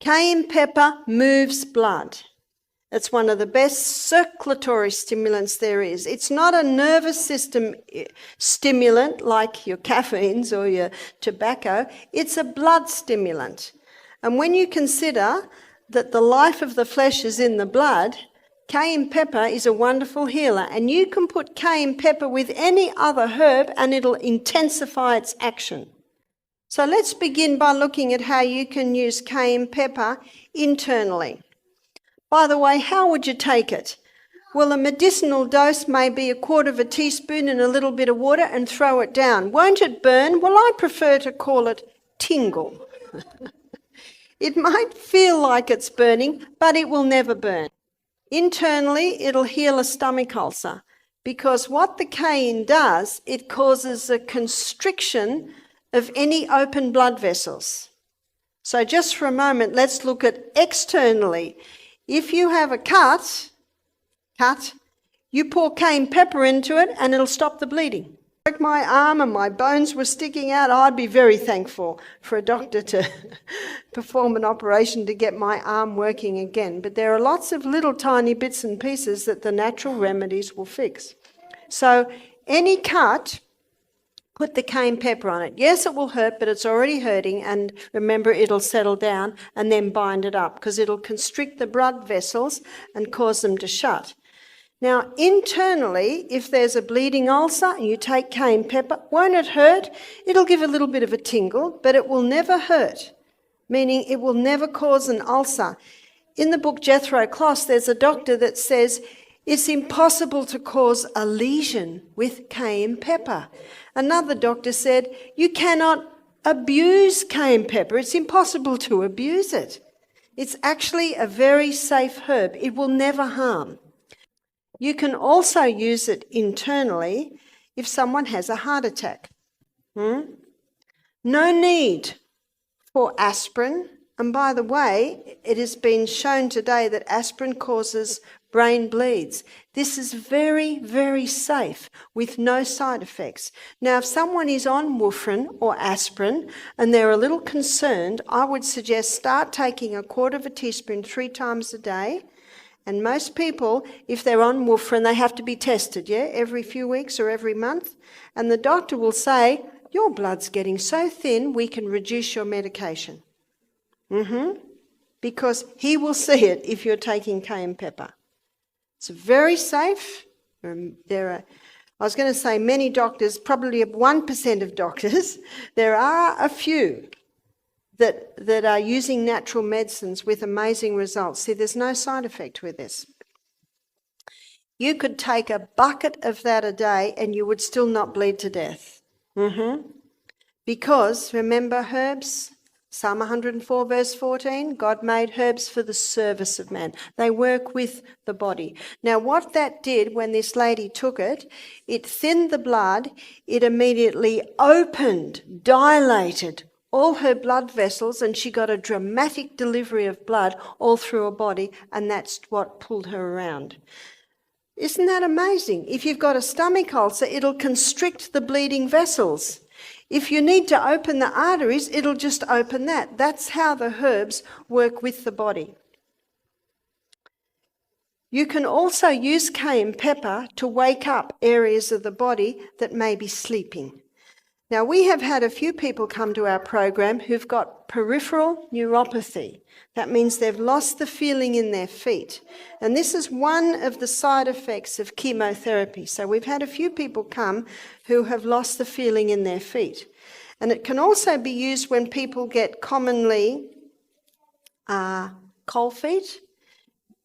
Cayenne pepper moves blood. It's one of the best circulatory stimulants there is. It's not a nervous system stimulant like your caffeines or your tobacco. It's a blood stimulant. And when you consider that the life of the flesh is in the blood, cayenne pepper is a wonderful healer. And you can put cayenne pepper with any other herb and it'll intensify its action. So let's begin by looking at how you can use cayenne pepper internally. By the way, how would you take it? Well, a medicinal dose may be a quarter of a teaspoon in a little bit of water and throw it down. Won't it burn? Well, I prefer to call it tingle. It might feel like it's burning, but it will never burn. Internally, it'll heal a stomach ulcer because what the cayenne does, it causes a constriction of any open blood vessels. So just for a moment, let's look at externally. If you have a cut, you pour cayenne pepper into it and it'll stop the bleeding. Like my arm and my bones were sticking out, I'd be very thankful for a doctor to perform an operation to get my arm working again. But there are lots of little tiny bits and pieces that the natural remedies will fix. So any cut, put the cayenne pepper on it. Yes, it will hurt, but it's already hurting, and remember, it'll settle down and then bind it up because it'll constrict the blood vessels and cause them to shut. Now, internally, if there's a bleeding ulcer and you take cayenne pepper, won't it hurt? It'll give a little bit of a tingle, but it will never hurt, meaning it will never cause an ulcer. In the book Jethro Kloss, there's a doctor that says it's impossible to cause a lesion with cayenne pepper. Another doctor said, you cannot abuse cayenne pepper. It's impossible to abuse it. It's actually a very safe herb. It will never harm. You can also use it internally if someone has a heart attack. No need for aspirin. And by the way, it has been shown today that aspirin causes brain bleeds. This is very, very safe with no side effects. Now, if someone is on warfarin or aspirin and they're a little concerned, I would suggest start taking a quarter of a teaspoon 3 times a day. And most people, if they're on warfarin, they have to be tested, every few weeks or every month. And the doctor will say, your blood's getting so thin, we can reduce your medication. Because he will see it if you're taking cayenne pepper. It's very safe. I was going to say many doctors, probably 1% of doctors, there are a few that are using natural medicines with amazing results. See, there's no side effect with this. You could take a bucket of that a day and you would still not bleed to death. Because, remember herbs? Psalm 104 verse 14, God made herbs for the service of man. They work with the body. Now what that did when this lady took it, it thinned the blood, it immediately opened, dilated all her blood vessels, and she got a dramatic delivery of blood all through her body, and that's what pulled her around. Isn't that amazing? If you've got a stomach ulcer, it'll constrict the bleeding vessels. If you need to open the arteries, it'll just open that. That's how the herbs work with the body. You can also use cayenne pepper to wake up areas of the body that may be sleeping. Now, we have had a few people come to our program who've got peripheral neuropathy. That means they've lost the feeling in their feet. And this is one of the side effects of chemotherapy. So we've had a few people come who have lost the feeling in their feet. And it can also be used when people get commonly cold feet.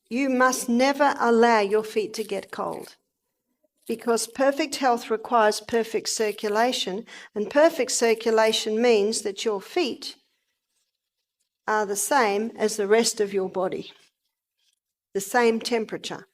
You must never allow your feet to get cold, because perfect health requires perfect circulation, and perfect circulation means that your feet are the same as the rest of your body, the same temperature.